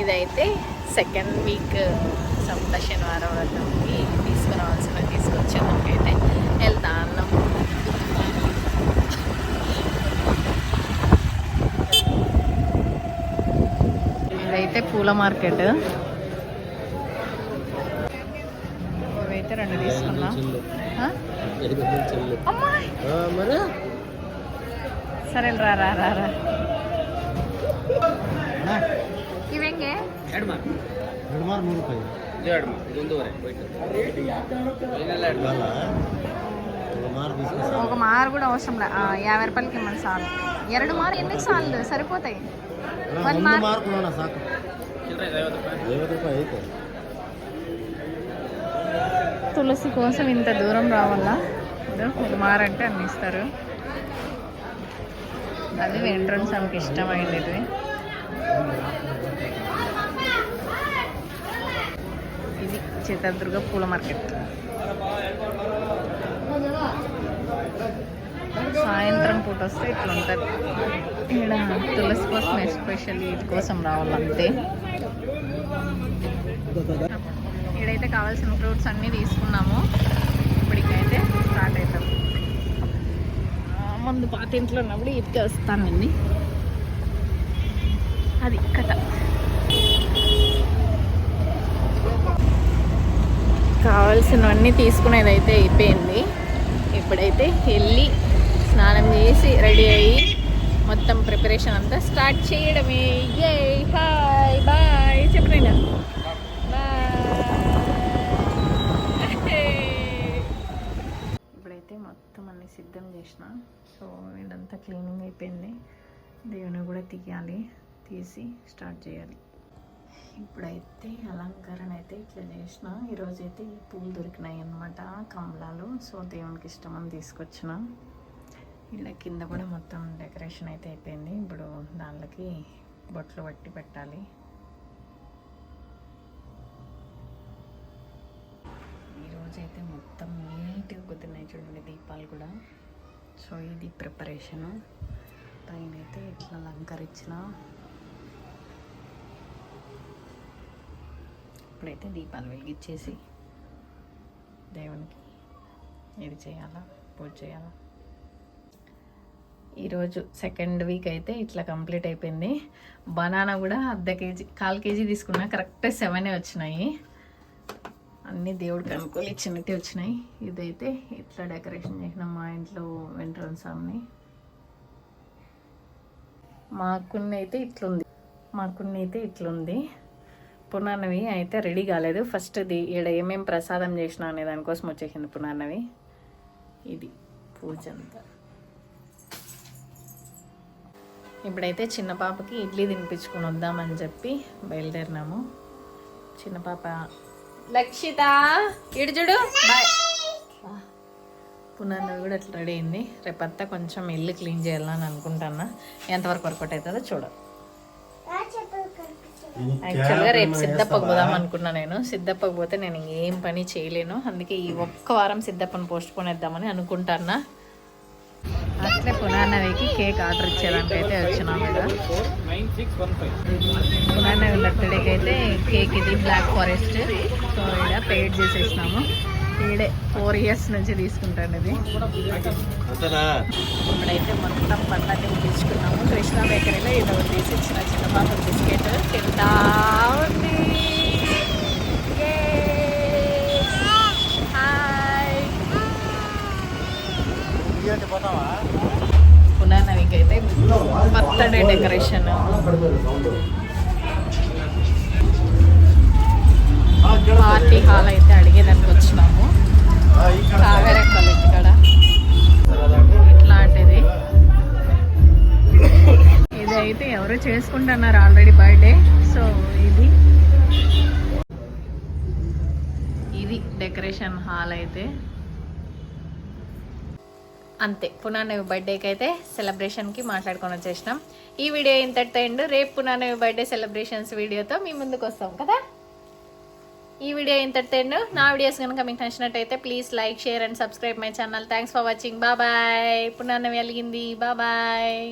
ఇదైతే second week సప్త శనివారం వ్రతంకి తీసుకురావాల్సిన తీసుకొచ్చేదానికైతే వెళ్తా అన్నాం. ఇదైతే పూల మార్కెట్. ఇవైతే 2 తీసుకున్నా. సరే రా రా రా రా. ఇవేంగే ఒక మారు కూడా అవసరం లే. 50 రూపాయలకి ఇవ్వండి సార్. 2 మారు ఎందుకు సార్లు సరిపోతాయి. 1 మార్క్ తులసి కోసం ఇంత దూరం రావాలా? 1 మారు అంటే అన్ని ఇస్తారు. అది ఎంట్రన్స్ ఆమెకి ఇష్టమైనది. ఇది చిత్రదుర్గ పూల మార్కెట్. సాయంత్రం పూట వస్తే ఇట్లా ఉంటుంది. ఇక్కడ తులసి కోసం ఎస్పెషల్లీ వీటి కోసం రావాలంతే. ఇక్కడైతే కావాల్సిన ఫ్రూట్స్ అన్నీ తీసుకున్నాము. ఇప్పటికైతే స్టార్ట్ అవుతాం. ముందు పాత ఇంట్లో ఉన్నప్పుడు ఇటుక వస్తానండి. అది కథ. కావాల్సినవన్నీ తీసుకునేదైతే అయిపోయింది. ఇప్పుడైతే వెళ్ళి స్నానం చేసి రెడీ అయ్యి మొత్తం ప్రిపరేషన్ అంతా స్టార్ట్ చేయడమే. ఏ హాయ్ బాయ్ చెప్పండి. ఇప్పుడైతే మొత్తం అన్ని సిద్ధం చేసిన. సో ఇదంతా క్లీనింగ్ అయిపోయింది. దేవుని కూడా తీయాలి. తీసి స్టార్ట్ చేయాలి. ఇప్పుడైతే అలంకరణ అయితే ఇట్లా చేసిన. ఈరోజైతే ఈ పూలు దొరికినాయి అన్నమాట, కమలాలు. సో దేవునికి ఇష్టమని తీసుకొచ్చిన. ఇలా కింద కూడా మొత్తం డెకరేషన్ అయితే అయిపోయింది. ఇప్పుడు దాంట్లోకి బొట్లు పట్టి పెట్టాలి. ఈరోజైతే మొత్తం నీట్గా కుదిరినాయి చూడండి దీపాలు కూడా. సో ఇది ప్రిపరేషను. పైన అయితే ఇట్లా అలంకరించిన. ఇప్పుడైతే దీపాలు వెలిగించేసి దేవునికి ఇది చేయాలా, పూజ చేయాలా. ఈరోజు సెకండ్ వీక్ అయితే ఇట్లా కంప్లీట్ అయిపోయింది. బనానా కూడా 1/2 కేజీ 1/4 కేజీ తీసుకున్నా. కరెక్ట్ 7 వచ్చినాయి. అన్నీ దేవుడికి అనుకోని ఇచ్చినట్టే వచ్చినాయి. ఇదైతే ఇట్లా డెకరేషన్ చేసిన మా ఇంట్లో ఎంట్రన్స్ అన్ని. మా కొన్ని అయితే ఇట్లుంది. పునాన్నవి అయితే రెడీ కాలేదు. ఫస్ట్ ఈడ ఏమేమి ప్రసాదం చేసినా అనే దానికోసం వచ్చేసింది పునాన్నవి. ఇది పూజ అంతా. ఇప్పుడైతే చిన్న పాపకి ఇడ్లీ తినిపించుకొని వద్దామని చెప్పి బయలుదేరినాము. చిన్న పాప లక్షిత ఇడు చూడు బాయ్. పునాన్నవి కూడా అట్లా రెడీ అయింది. రేపంతా కొంచెం ఇల్లు క్లీన్ చేయాలని అనుకుంటున్నా. ఎంతవరకు వర్కౌట్ అవుతుందో చూడాలి. యాక్చువల్గా రేపు సిద్ధప్పకు పోదాం అనుకున్నా. నేను సిద్ధప్పకు పోతే నేను ఏం పని చేయలేను. అందుకే ఈ ఒక్క వారం సిద్ధప్పని పోస్ట్ పోన్ వేద్దామని అనుకుంటాన్నా. అట్లే పునాన్నవికి కేక్ ఆర్డర్ ఇచ్చేదానికి అయితే వచ్చినాం. ఇక్కడ పునాన్నవి బర్త్డేకి అయితే కేక్ ఇది బ్లాక్ ఫారెస్ట్. సో ఇక్కడ పేడ్ చేసేసినాము. ఈడే 4 ఇయర్స్ నుంచి తీసుకుంటాను ఇది. ఇప్పుడైతే మొత్తం పండగ తీసుకున్నాము. కృష్ణ బేకరీలో ఇది ఒకటి తీసి ఇచ్చిన చిన్న పాప బిస్కెట్ తింటా ఉంది. పునాన్నవికి అయితే బర్త్డే డెకరేషన్. పార్టీ హాల్ అయితే అడిగేదానికి వచ్చినాము. కావేరెక్కలు ఇక్కడ ఇట్లాంటిది. ఇదైతే ఎవరు చేసుకుంటున్నారు ఆల్రెడీ బర్త్డే. సో ఇది డెకరేషన్ హాల్ అయితే అంతే. పునాన్నవి బర్త్డేకి అయితే సెలబ్రేషన్కి మాట్లాడుకొని వచ్చేసినాం. ఈ వీడియో ఇంతటితో ఎండ్. రేపు పునాన్నవి బర్త్డే సెలబ్రేషన్స్ వీడియోతో మీ ముందుకు వస్తాం కదా. ఈ వీడియో ఇంతటితో ఎండ్. నా వీడియోస్ కనుక మీకు నచ్చినట్టయితే please like, share and subscribe my channel. Thanks for watching. Bye. పునాన్నవి అలిగింది. బాయ్.